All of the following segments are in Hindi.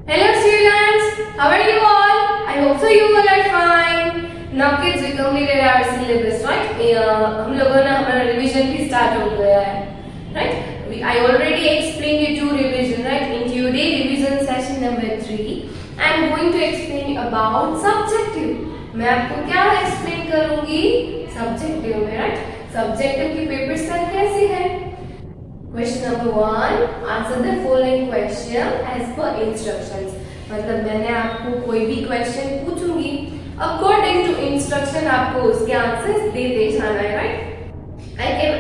Hello students, how are you all? I hope so you all are fine. Now kids, we completed our syllabus, right? हम लोगों ने हमारा revision भी start हो गया है, right? I already explained you two revision, right? In today revision session number 3, I am going to explain about subjective. मैं आपको क्या explain करूँगी? Subjective में, right? Subjective की paper style कैसी है? Question number 1, answer the following question as per instructions. मतलब मैंने आपको कोई भी question पूछूंगी, according to instruction आपको उसके answers देते जाना है, right? I can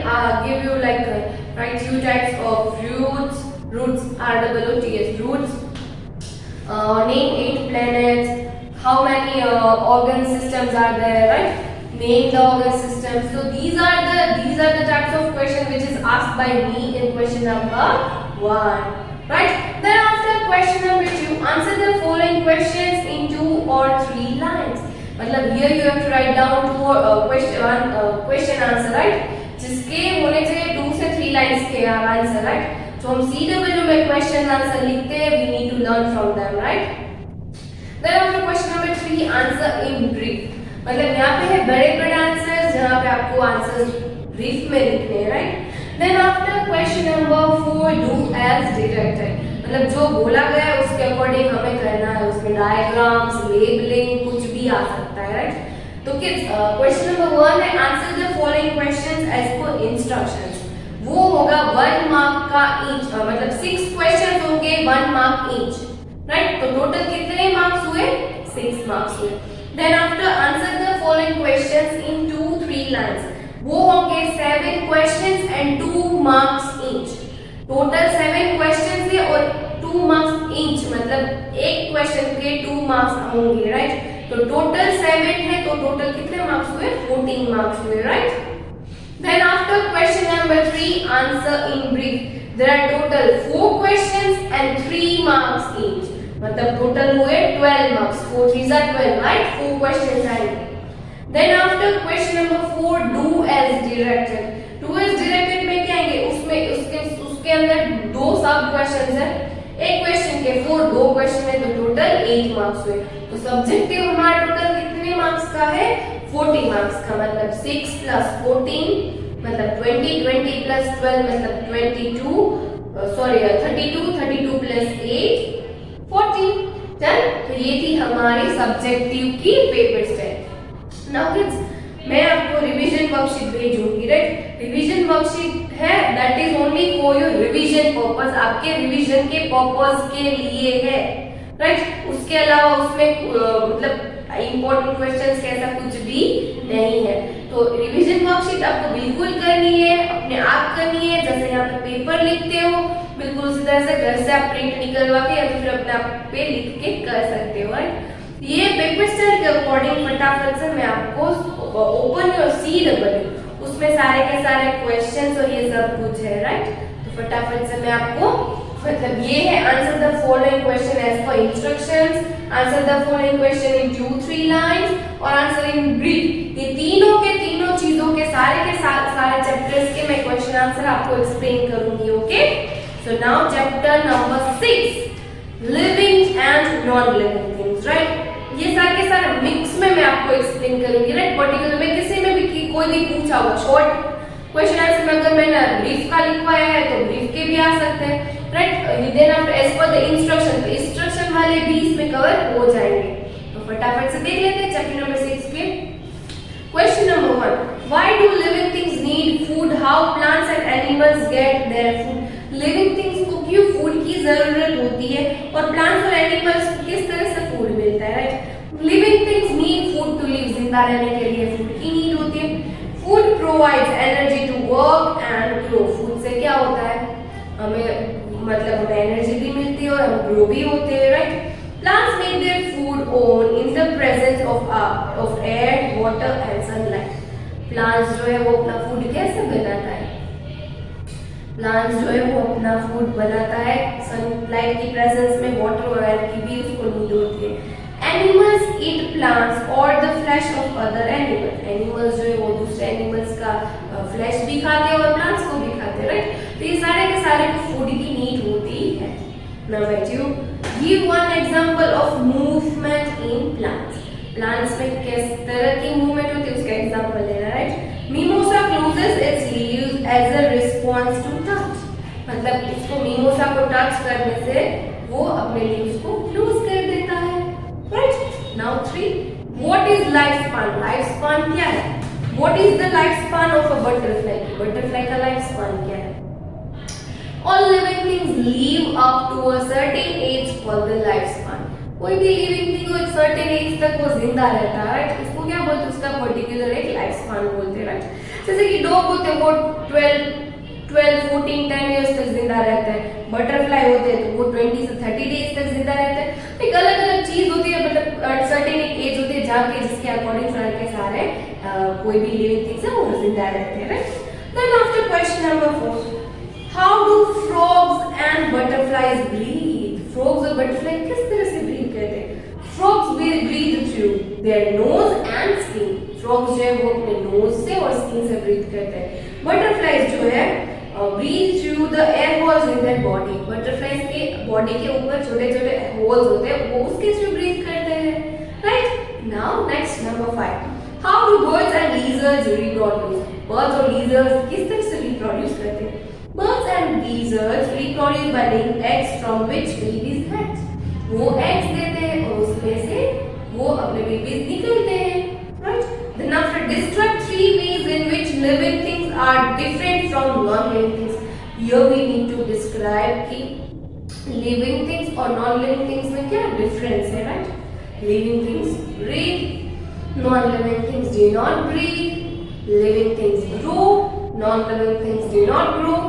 give you like write few types of roots. Roots are ROOTS. Roots. Name 8 planets. How many organ systems are there, right? Name the organ system. So these are the types of questions which is asked by me in question number 1, right? Then after question number 2, answer the following questions in 2 or 3 lines. मतलब here you have to write down question answer, right? जिसके होने चाहिए 2 से 3 lines के आंसर, right? तो हम CW में question answer लिखते हैं, we need to learn from them, right? Then after question number 3, answer in brief. मतलब यहाँ पे है बड़े आंसर्स जहाँ पे आपको आंसर्स ब्रीफ में लिखने हैं, right? Then after question number 4, do as directed. मतलब जो बोला गया है उसके अकॉर्डिंग हमें करना है, उसमें डायग्राम्स, लेबलिंग कुछ भी आ सकता है, राइट? तो किड्स क्वेश्चन नंबर 1 है answer the following questions as per instructions. वो होगा 1 मार्क का ईच, मतलब 6 क्वेश्चंस होंगे 1 मार्क ईच, राइट? तो टोटल कितने मार्क्स हुए? 6 मार्क्स हुए. Then after answer the following questions in 2-3 lines. वो होंगे 7 questions and 2 marks each. Total 7 questions है और 2 marks each, मतलब एक question के 2 marks होंगे, right? तो total 7 है तो total कितने marks हुए? 14 marks हुए, right? Then after question number 3, answer in brief. There are total 4 questions and 3 marks each. मतलब टोटल हुए 12 मार्क्स. 4 3 are 12, right? 4 questions आएंगे. Then after question number 4, do as directed. Do as directed में क्या आएंगे? उसमें उसके अंदर 2 सब क्वेश्चंस हैं. एक क्वेश्चन के 4, 2 क्वेश्चन है तो टोटल 8 मार्क्स हुए. तो सब्जेक्टिव हमारा टोटल कितने मार्क्स का है? 40 मार्क्स का. मतलब 6 plus 14 मतलब 20, 20 plus 12 मतलब 32 plus 8 40. डन. तो ये थी हमारी सब्जेक्टिव की पेपर स्टाइल. नाउ किड्स मैं आपको रिवीजन वर्कशीट भेजूंगी, राइट? रिवीजन वर्कशीट है that is only for your revision purpose. आपके रिवीजन के पर्पस के लिए है, राइट? उसके अलावा उसमें मतलब इंपॉर्टेंट क्वेश्चंस कैसा कुछ भी नहीं है. तो रिवीजन वर्कशीट आपको बिल्कुल करनी है, अपने आप करनी है. जैसे यहाँ पे पेपर लिखते हो बिल्कुल उसी तरह से घर से आप प्रिंट निकलवा के या फिर अपने आप पे लिख के कर सकते हो, राइट? ये पेपर स्टाइल के अकॉर्डिंग फटाफट से मैं आपको ओपन योर CW, उसमें सारे के सारे क्वेश्चंस और ये सब कुछ है, राइट? तो फटाफट से मैं आपको मतलब ये है answer the following question as per instructions, answer the following question in 2-3 lines और आंसर इन ब्रीफ. ये तीनों के तीनों चीजों के सारे चैप्टर्स के मैं क्वेश्चन आंसर आपको एक्सप्लेन करूंगी. Okay, so now chapter number 6, living and non living things, right? ये सारे के सारे मिक्स में मैं आपको एक्सप्लेन करूंगी, राइट? पर्टिकुलर में किसी में भी कोई भी पूछा होगा शॉर्ट क्वेश्चन आंसर में अगर मैंने ब्रीफ का लिखवाया है तो ब्रीफ के भी आ सकते हैं, right? Then after as per the instruction, तो इंस्ट्रक्शन वाले भी इसमें कवर हो जाएंगे. तो फटाफट से देख लेते हैं चैप्टर नंबर 6 के question number 1. Why do living things need food? How plants and animals gate their food? Living things को क्यों फूड की जरूरत होती है और प्लांट्स और एनिमल्स को किस तरह से फूड मिलता है, right? Living things need food to live. जिंदा रहने के लिए फूड की नीड होती है. Food provides energy to work and grow. Food से क्या होता है? हमें मतलब हमें एनर्जी भी मिलती है और हम ग्रो भी होते हैं, right? Plants make their food own in the presence of air, water and sunlight. Plants जो है वो अपना फूड कैसे बनाता है? प्लांट्स जो है वो अपना फूड बनाता है सनलाइट की प्रेजेंस में, वाटर और एयर की भी उसको नीड होती है. एनिमल्स ईट प्लांट्स और the flash of other animals. Animals जो है वो दूसरे एनिमल्स का फ्लैश भी खाते हैं और प्लांट्स को भी खाते हैं, राइट? तो ये सारे के सारे फूड की नीड होती है. Number 2, give one example of movement in plants. Plants में किस तरह की मूवमेंट होती है उसका एग्जांपल लेना, right. Mimosa closes its leaves as a response to touch, मतलब इसको मिमोसा को टच करने से वो अपने लीव्स को क्लोज कर देता है, right. Now 3, what is life span? Life span क्या है? What is the life span of a butterfly? Butterfly का लाइफ स्पान क्या है? All living things live up to a certain age called the lifespan. कोई भी लिविंग थिंग एक सर्टेन एज तक वो जिंदा रहता है, राइट। इसको क्या बोलते हैं? उसका पर्टिकुलर एक लाइफ स्पान बोलते हैं, राइट। जैसे कि डॉग होते हैं वो 12, 14, 10 इयर्स तक जिंदा रहते हैं। बटरफ्लाई होते हैं तो वो 20 से 30 डेज तक जिंदा रहते हैं। एक अलग अलग चीज होती है, मतलब सर्टेन एक एज होती है जाके जिसके अकॉर्डिंग सारे कोई भी लिविंग थिंग्स है वो जिंदा रहते हैं, right. Then after question number 4, How do frogs and butterflies breathe? Frogs और butterfly किस तरह से breathe करते हैं? Frogs will breathe through their nose and skin. Frogs जो है वो अपने nose से और skin से breathe करते हैं। Butterflies जो है breathe through the air holes in their body. Butterflies के body के ऊपर छोटे-छोटे holes होते हैं, वो उसके through breathe करते हैं, right? Now next number 5. How do birds and lizards reproduce? Birds और lizards किस तरह से reproduce करते हैं? Birds and lizards reproduce by laying eggs from which babies hatch. वो eggs देते हैं और उसमें से वो अपने babies निकलते हैं, right? Then after describe 3 ways in which living things are different from non-living things. Here we need to describe कि living things और non-living things में क्या difference है, right? Living things breathe, non-living things do not breathe. Living things grow, non-living things do not grow.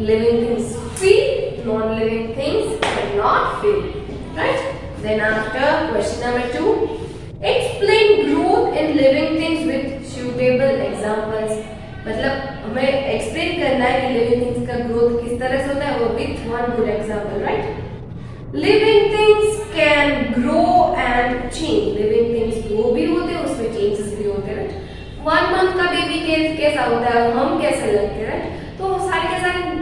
Living things feel, non-living things cannot feel, right? Then after question number 2, explain growth in living things with suitable examples. मतलब हमें explain करना है कि living things का growth किस तरह से होता है वो with one good example, right? Living things can grow and change. Living things grow भी होते हैं, उसमें changes भी होते हैं, right? 1 month का बेबी कैसा होता है, हम कैसे लगते हैं, तो सारे के सारे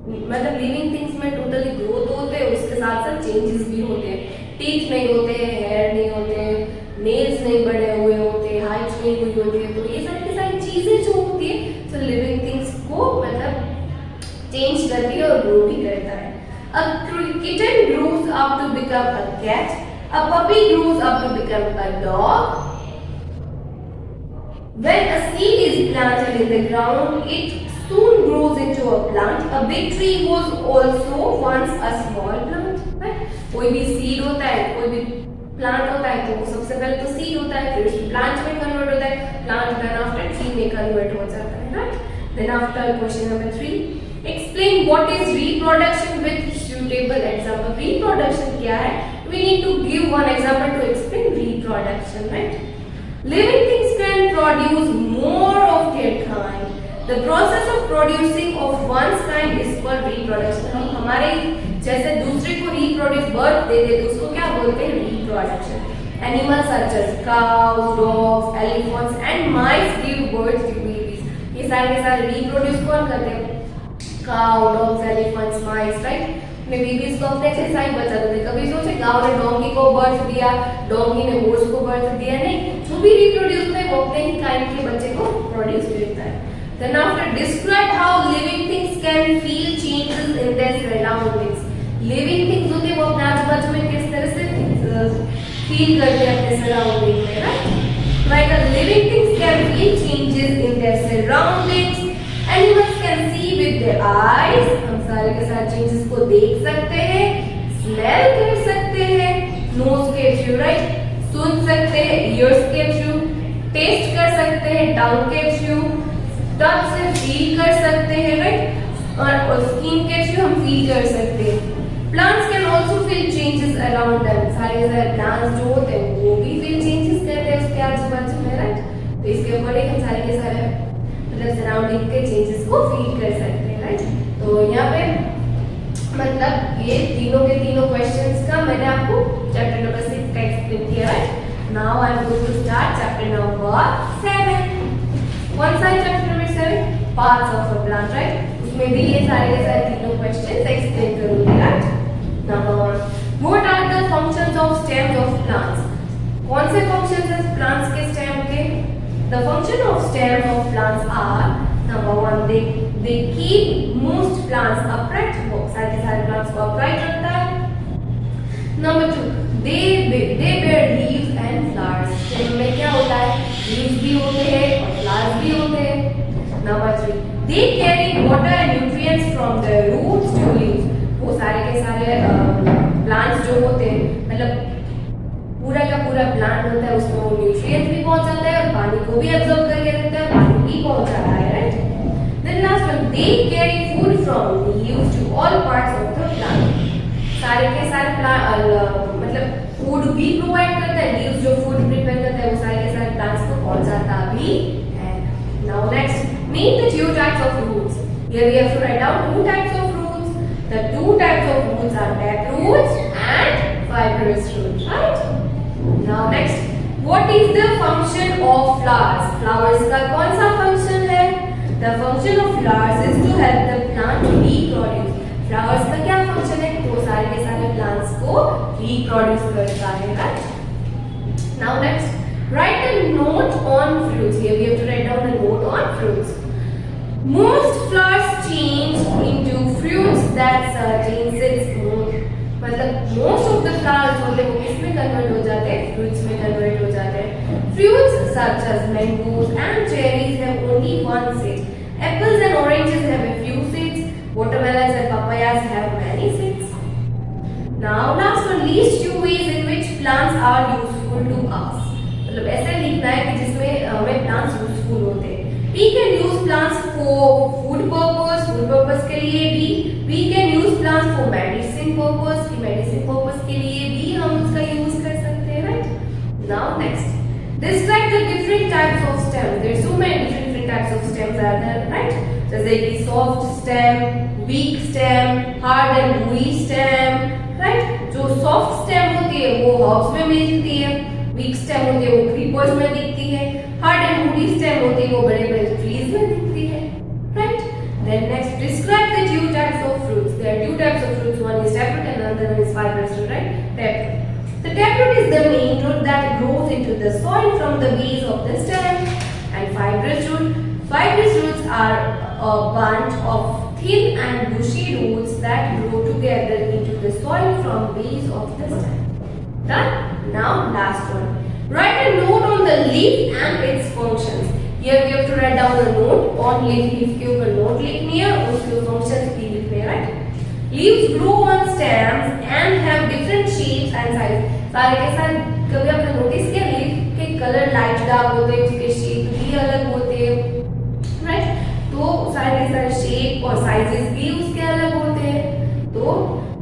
मतलब लिविंग थिंग्स में टोटली ग्रोथ होते हैं, उसके साथ साथ चेंजेस भी होते हैं। टीथ नहीं होते हैं, हेयर नहीं होते हैं, नेल्स नहीं बड़े हुए होते हैं, हाइट नहीं हुई होती है, तो ये सारी की सारी चीजें जो होती है तो लिविंग थिंग्स को मतलब चेंज करती है और ग्रो भी करता है। A kitten grows up to become a cat. A puppy grows up to become a dog. When a seed is planted in the ground, it soon grows into a plant. A big tree was also once a small plant. कोई भी सीड होता है, कोई भी प्लांट होता है तो सबसे पहले तो सीड होता है, फिर प्लांट में कन्वर्ट होता है, प्लांट देन आफ्टर ट्री में कन्वर्ट हो जाता है, right. Then after question number 3, explain what is reproduction with suitable example. Reproduction क्या है? We need to give one example to explain reproduction, right? Living things can produce more of their kind. The process of producing of one's kind is called reproduction. हम हमारे जैसे दूसरे को reproduce birth दे दे तो उसको क्या बोलते हैं? Reproduction. Animals such as cows, dogs, elephants and mice give birth to babies. ये सारे के सारे reproduce कौन करते हैं? Cow, dogs, elephants, mice, right? अपने बेबीज को अपने जैसा ही बच्चा देते। कभी सोचे गांव ने डोंगी को बर्थ दिया, डोंगी ने हॉर्स को बर्थ दिया, नहीं, जो भी रिप्रोड्यूस होता है वो अपने ही काइंड के बच्चे को प्रोड्यूस करता है। Then after describe how living things can feel changes in their surroundings. Living things होते हैं वो अपने आजू-बाजू में किस तरह से फील करते हैं अपने सराउंडिंग में, right? Like a living things can feel changes in their surroundings. Animals can see with their eyes. हम सारे के साथ चेंजेस को देख सकते हैं, स्मेल कर सकते हैं, नोज के थ्रू, राइट, सुन सकते हैं, ईयर्स के थ्रू, टेस्ट कर सकते हैं, टंग के थ्रू, टच से फील कर सकते हैं, राइट, और स्किन के थ्रू हम फील कर सकते हैं। Plants can also feel changes around them. सारे प्लांट्स जो होते हैं वो भी फील चेंजेस करते हैं उसके आजू बाजू में, राइट। तो इसके अकॉर्डिंग हम सारे के सारे मतलब सराउंडिंग के चेंजेस को फील कर सकते हैं, राइट। तो यहाँ पे मतलब ये तीनों के तीनों क्वेश्चंस का मैंने आपको चैप्टर नंबर 6 का एक्सप्लेन किया, right. Now I am going to start chapter number 7। कौन सा है chapter number 7? Parts of a plant, right. उसमें भी ये सारे के सारे तीनों क्वेश्चंस एक्सप्लेन करूंगी, right. Number 1, What are the functions of stems of plants? कौन से functions है plants के stem के? The function of stems of plants are number one, they keep most plants upright. वो सारे plants को upright रखता है. Number two, they bear leaves and flowers. stem में क्या होता है? leaves भी होते हैं और flowers भी होते हैं. Number three, they carry water and nutrients from the roots to leaves. वो सारे के सारे प्लांट्स जो होते हैं, मतलब पूरा का पूरा प्लांट होता है, उसमें वो न्यूट्रिएंट्स भी पहुंचाता है और पानी को भी एब्जॉर्ब करके रखता है, पानी भी पहुंचाता है, right. Then last one, they carry food from leaves to all parts of the plant. सारे के सारे मतलब फूड भी प्रोवाइड करता है, लीव्स जो फूड प्रिपेयर करता है वो सारे के सारे प्लांट्स को पहुंचाता भी है. Now next, name the two types of roots. Here we have to write down two types of roots. The two types of roots are tap roots and fibrous roots, right? Now next, what is the function of flowers? Flowers का कौन सा function है? The function of flowers is to help the plant reproduce. Flowers का क्या function है? तो सारे के सारे plants को reproduce करता है, right? Now next, write a note on fruits. Here we have to write down a note on fruits. Most flowers change into fruits that certain its mood. मतलब most of the flowers होते हैं वो किसमें कन्वर्ट हो जाते हैं? fruits में कन्वर्ट हो जाते हैं. Fruits such as mangoes and cherries have only one seed. Apples and oranges have a few seeds. Watermelons and papayas have many seeds. Now last one, list two ways in which plants are useful to us. मतलब ऐसे लिखना है कि जिसमें हमें plants useful होते हैं. We can use plants for food purpose के लिए भी. We can use plants for medicine purpose के लिए भी हम उसका use कर सकते हैं, right? Now next, describe the different types of stems. There are so many different types of stems are there, right? जैसे कि soft stem, weak stem, hard and woody stem, right? जो soft stem होती है वो herbs में मिलती है, weak stem होती है वो creepers में दिखती है, hard and woody stem होती है वो बड़े-बड़े trees में दिखती है, right? Then next, describe the two types of fruits. There are two types of fruits. One is taproot and another one is fibrous root, right? Taproot. The taproot is the main root that grows into the soil from the base of the stem. And fibrous roots are a bunch of thin and bushy roots that grow together into the soil from base of the stem. Done? Now last one. Write a note on the leaf and its functions. Here we have to write down a note on leaf. Leaf के ऊपर note लिखनी है और उसके functions भी लिखने हैं, right? Leaves grow on stems and have different shapes and sizes. सारे के सारे कभी आपने notice किया leaf के color light dark होते हैं, उसके shape भी अलग होते हैं, right? तो सारे के सारे shape और sizes भी उसके अलग होते हैं. तो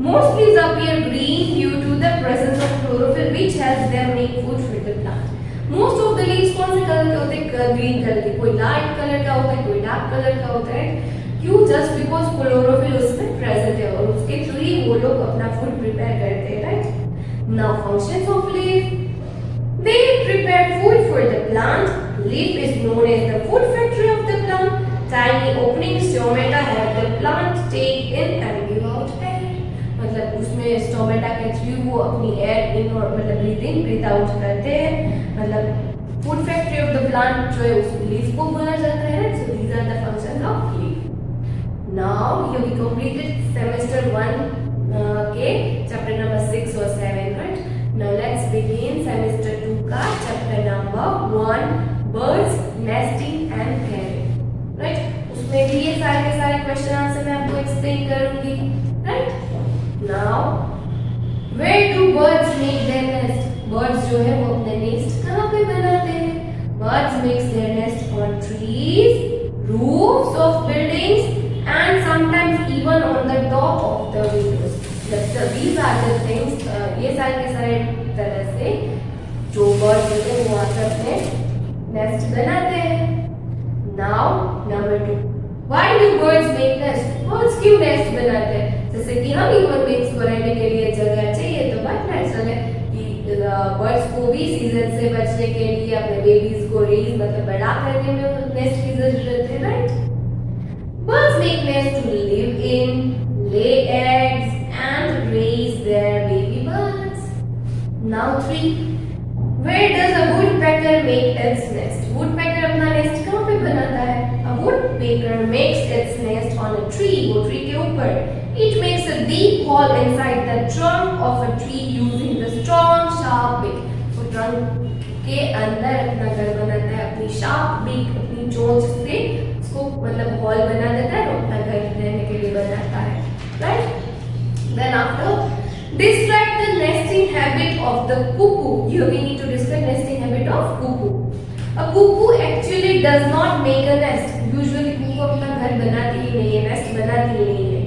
most leaves appear green due to the presence of chlorophyll which helps them make food for the plant. Most of the leaves कौन से कलर के होते हैं? ग्रीन कलर के. कोई लाइट कलर का होता है, कोई डार्क कलर का होता है. क्यों? जस्ट बिकॉज क्लोरोफिल उसमें प्रेजेंट है और उसके थ्रू ही वो लोग अपना फूड प्रिपेयर करते हैं, right? Now functions of leaf. They prepare food for the plant. Leaf is known as the food factory of the plant. Tiny openings stomata help the plant take in and give out air. मतलब उसमें स्टोमेटा के थ्रू वो अपनी एयर इन और मतलब ब्रीथ इन ब्रीथ आउट करते हैं. मतलब food factory of the plant जो है उस लीफ को बोला जाता है. So these are the functions of leaf. Now here we completed semester 1 के चैप्टर नंबर 6 और 7, right? Now let's begin semester 2 का chapter number 1, birds nesting and caring, right? उसमें भी ये सारे के सारे क्वेश्चन आंसर मैं आपको एक्सप्लेन करूंगी, right? Now, where do birds make their nest? Birds जो है वो अपने नेस्ट कहाँ पे बनाते हैं? Birds makes their nest on trees, roofs of buildings, and sometimes even on the top of the windows. These are the things. ये सारे के सारे तरह से जो birds होते हैं वो आकर अपने nest बनाते हैं. Now, number 2. Why do birds make nest? Birds क्यों nest बनाते हैं? जैसे कि हम ह्यूमन बींग्स को रहने के लिए जगह चाहिए तो बात नेचुरल है कि बर्ड्स को भी सीजन से बचने के लिए अपने बेबीज को रेज मतलब बड़ा करने में नेस्ट की जरूरत है, right? Birds make nest to live in, lay eggs and raise their baby birds. Now 3. Where does a woodpecker make its nest? Woodpecker अपना nest कहाँ पे बनाता है? A woodpecker makes its nest on a tree. वो tree के ऊपर. It makes a deep hole inside the trunk of a tree using the strong sharp beak. वो trunk के अंदर अपना घर बनाता है अपनी sharp beak, अपनी चोंच से उसको मतलब hole बना देता है और अपना घर रहने के लिए बनाता है. Right? Then after, describe the nesting habit of the cuckoo. Here we need to describe nesting habit of cuckoo. A cuckoo actually does not make a nest. Usually cuckoo अपना घर बनाती ही नहीं है, nest बनाती ही नहीं है.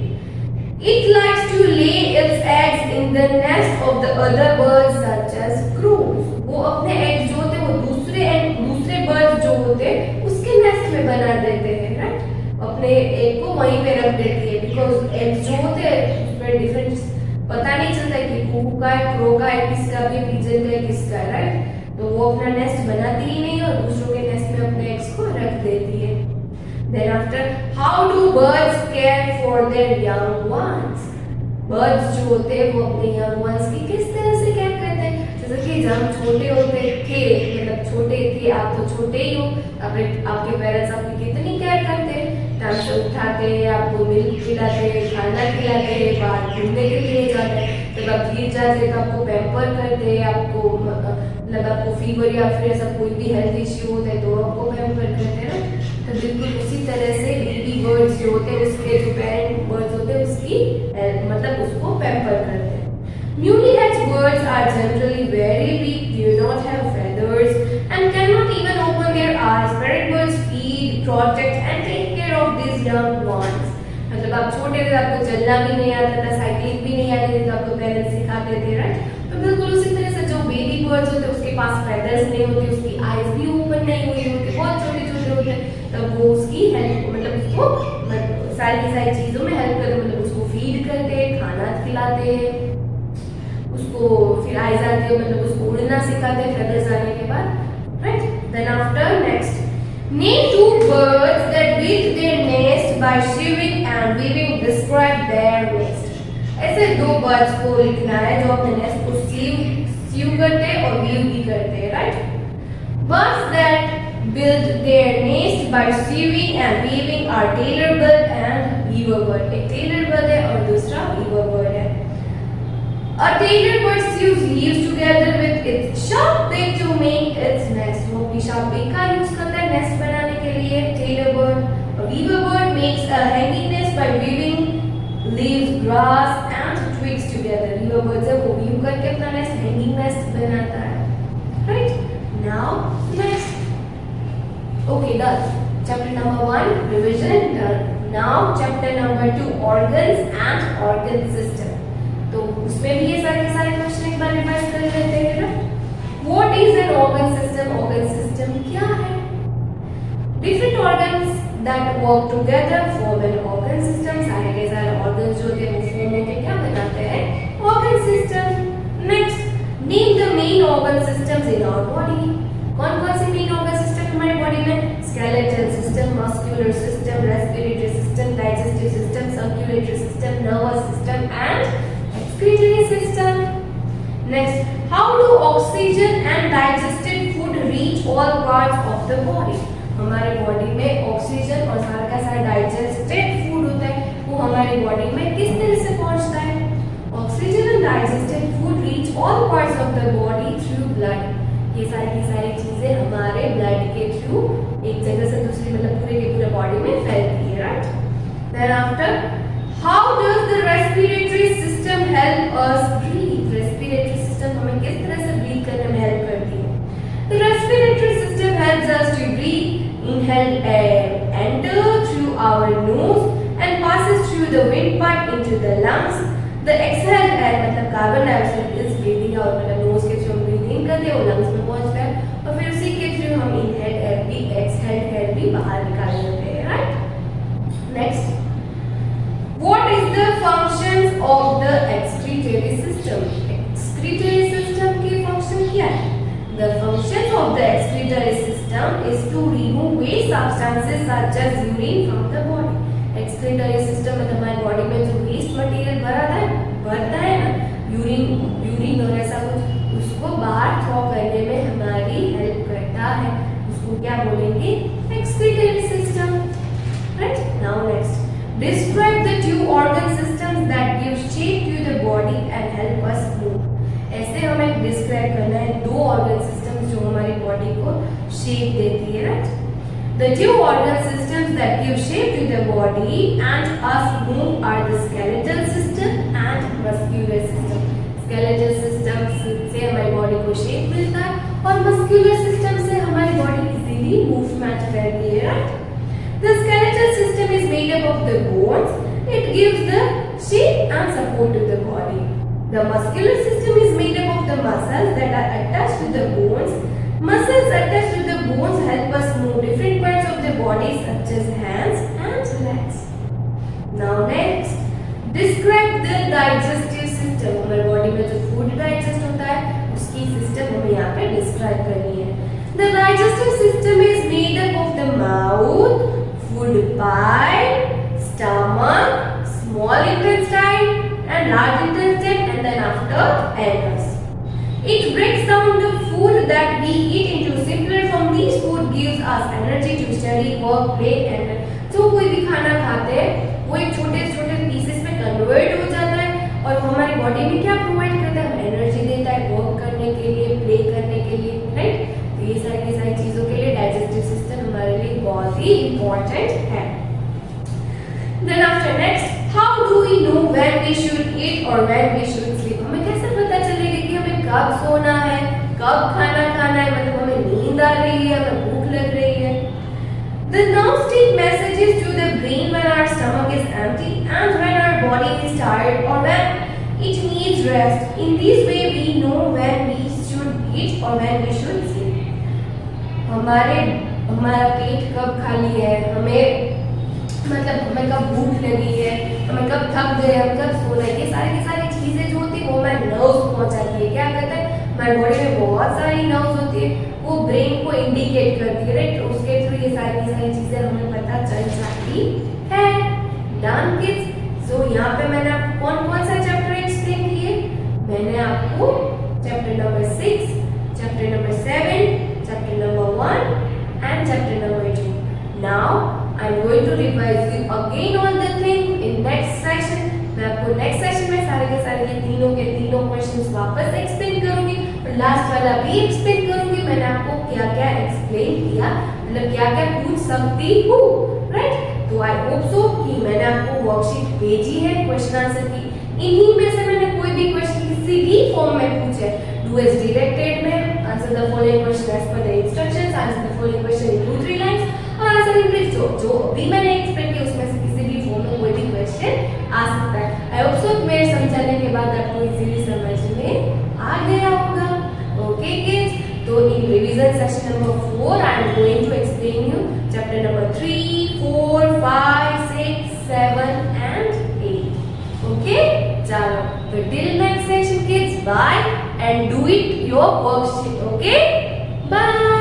It likes to lay its eggs in the nest of the other birds such as crows. वो अपने eggs जो होते हैं वो दूसरे birds जो होते हैं उसके nest में बना देते हैं, right? अपने egg को वहीं पे रख देती है because eggs जो होते हैं उसमें different पता नहीं चलता कि कुकू का है, क्रो का है, किसका भी, पिजन का है, किसका है, राइट? तो वो अपना नेस्ट बनाती ही नहीं और दूसरों के नेस्ट में अपने एग्स को रख देती है. Then after, how do birds care for their young ones? Birds जो होते हैं वो अपने young ones की किस तरह से केयर करते हैं? जैसे कि जब हम छोटे होते थे, मतलब छोटे थे, आप तो छोटे ही हो, आपके पेरेंट्स आपकी कितनी केयर करते हैं? टाइम से उठाते हैं, आपको मिल्क खिलाते हैं, खाना खिलाते हैं, बाहर घूमने के लिए जाते हैं. जब आप गिर जाते हैं तो आपको पैम्पर करते हैं, आपको मतलब आपको फीवर या फिर ऐसा कोई भी हेल्थ इश्यू होता है तो आपको पैम्पर करते हैं ना. तो बिल्कुल उसी तरह से बेबी बर्ड्स जो होते हैं उसके जो पेरेंट बर्ड्स होते हैं उसकी मतलब उसको पैम्पर करते हैं. Newly hatched birds are generally very weak, do not have feathers, and cannot even open their eyes. Parent birds feed, protect, and take care of these young ones. मतलब आप छोटे थे आपको चलना भी नहीं आता था, साइकिलिंग भी नहीं आती थी तो आपको पेरेंट्स सिखाते थे, राइट? तो बिल्कुल उसी तरह से जो बेबी बर्ड्स होते हैं उसके पास फेदर्स नहीं होते, उसकी आईज भी ओपन नहीं हुई होती, बहुत छोटे छोटे होते हैं, तब वो उसकी हेल्प मतलब उसको सारी की सारी चीज़ों में हेल्प करते, मतलब उसको फीड करते हैं, खाना खिलाते हैं, उसको फिर आइज आती है मतलब उसको उड़ना सिखाते हैं फेदर्स आने के बाद, right? Then after next, name 2 birds that build their nest by sieving and weaving. Describe their nest. ऐसे 2 birds को लिखना है जो अपने नेस्ट को सीव करते हैं और वीव भी करते हैं, right? Birds that build their nest by sieving and weaving are tailor bird and weaver bird. एक tailor bird है और दूसरा weaver bird है. A tailor bird sieves leaves together with its sharp beak to make its nest. वो अपनी sharp beak का यूज करता है nest बनाने के लिए. Tailor bird. A weaver bird makes a hanging nest by weaving leaves, grass and twigs together. Weaver bird से वो weave करके अपना nest, hanging nest बनाता है. Right? Now next. Okay, done. Chapter number 1 revision done. Now chapter number 2 organs and organ system. तो उसमें भी ये सारे क्वेश्चन एक बार रिवाइज कर लेते हैं ना. What is an organ system? Organ system क्या है? Different organs that work together form an organ system. सारे के सारे organs जो होते हैं वो form होके क्या बनाते हैं? Organ system. Next, name the main organ systems in our body. कौन-कौन से main organ system हमारे body में? Skeletal system, muscular system, respiratory system, digestive system, circulatory system, nervous system and excretory system. Next, how do oxygen and digested food reach all parts of the body? हमारे बॉडी में ऑक्सीजन और सारा का सारा डाइजेस्टेड फूड होता है वो हमारे बॉडी में किस तरह से पहुंचता है? Oxygen and digested food reach all parts of the body through blood. ये सारी की सारी चीजें हमारे ब्लड के थ्रू एक जगह से दूसरी मतलब पूरे के पूरे बॉडी में फैलती है, right? Then after, how does the respiratory system help us breathe? Respiratory system हमें किस तरह से breathe करने में help करती है? The respiratory system helps us to breathe. Inhaled air enters through our nose and passes through the windpipe into the lungs. The exhaled air मतलब carbon dioxide is breathing out मतलब nose के थ्रू हम breathe in करते हैं वो lungs में पहुंचता है और फिर उसी के थ्रू हम inhaled air भी exhaled air भी बाहर निकाल लेते हैं, right? Next, what is the functions of the excretory system? Excretory system की function क्या है? The functions of the excretory system is to remove waste substances such as urine from the body. Excretory system मतलब हमारी बॉडी में जो waste material भरता है ना, यूरिन और ऐसा कुछ हमारी excretory system. Right? Now next, describe the two organ systems that give shape to the body and help us move. ऐसे हमें डिस्क्राइब करना है दो ऑर्गन सिस्टम्स जो हमारी बॉडी को शेप देती है, right? The two organ systems that give shape to the body and us move are the skeletal system and muscular system. Skeletal system से हमारी बॉडी को शेप मिलता है और muscular system से हमारी बॉडी इजीली मूवमेंट करती है, right? The skeletal system is made up of the bones. It gives the shape and support to the body. The muscular system is made up of the muscles that are attached to the bones. Muscles attached to the bones help us move different parts of the body such as hands and legs. Now next, describe the digestive system. हमारी बॉडी में जो फूड डाइजेस्ट होता है उसकी सिस्टम हमें यहाँ पे डिस्क्राइब करनी है. The digestive system is made up of the mouth, food pile, stomach, small intestine and large intestine, and then after anus. It breaks down the food that we eat into simpler form. These food gives us energy to study, work, play and जो कोई भी खाना खाते हैं वो एक छोटे छोटे पीसेस में कन्वर्ट हो जाता है और वो हमारी बॉडी में क्या प्रोवाइड करता है, एनर्जी देता है वर्क करने के लिए, प्ले करने के लिए, राइट? तो ये सारी चीजों के लिए डाइजेस्टिव सिस्टम हमारे लिए बहुत ही इंपॉर्टेंट है. Then after next, how do we know when we should eat or when we should sleep? हमें कैसे पता चलेगा कि हमें कब सोना है, कब खाना खाना है, मतलब हमें नींद आ रही है, हमें भूख लग रही है. The nerves take messages to the brain when our stomach is empty and when our body is tired or when it needs rest. In this way, we know when we should eat or when we should sleep. हमारा पेट कब खाली है, हमें कब भूख लगी है, हमें कब थक गए, हम कब सोना है, ये सारी चीजें जो होती है वो हमारे नर्व्स पहुंचाती है. क्या करता है, हमारी बॉडी में बहुत सारी नर्व्स होती है, वो ब्रेन को इंडिकेट करती है, राइट? उसके थ्रू ये सारी चीजें हमें पता चल जाती है. Done kids? सो यहाँ पे मैंने आपको कौन सा चैप्टर एक्सप्लेन किए? मैंने आपको chapter number 6, chapter number 7, chapter number 1 and chapter number 2. Now I am going to revise you again all the thing in next session. मैं आपको next session में सारे के तीनों क्वेश्चंस वापस एक्सप्लेन करूंगी और लास्ट वाला भी एक्सप्लेन करूंगी. मैंने आपको क्या क्या एक्सप्लेन किया, मतलब क्या क्या पूछ सकती हूँ, राइट? तो आई होप सो कि मैंने आपको वर्कशीट भेजी है क्वेश्चन आंसर की. इन्हीं में से मैंने कोई भी क्वेश्चन किसी भी फॉर्म में पूछे, डू एज डायरेक्टेड में answer the following question as per the instructions, answer the following question in 2-3 lines और आंसर इन ब्रीफ. जो अभी मैंने एक्सप्लेन किया उसमें से किसी भी फॉर्म में कोई भी क्वेश्चन आ सकता है. आई होप सो मेरे समझाने के बाद आपको इजीली समझ में आ गया होगा. ओके किड्स, तो in revision session number 4 I am going to explain you chapter number 3, 4, 5, 6, 7 and 8. Okay, चलो तो till next session kids, bye and do it your worksheet. Okay, bye.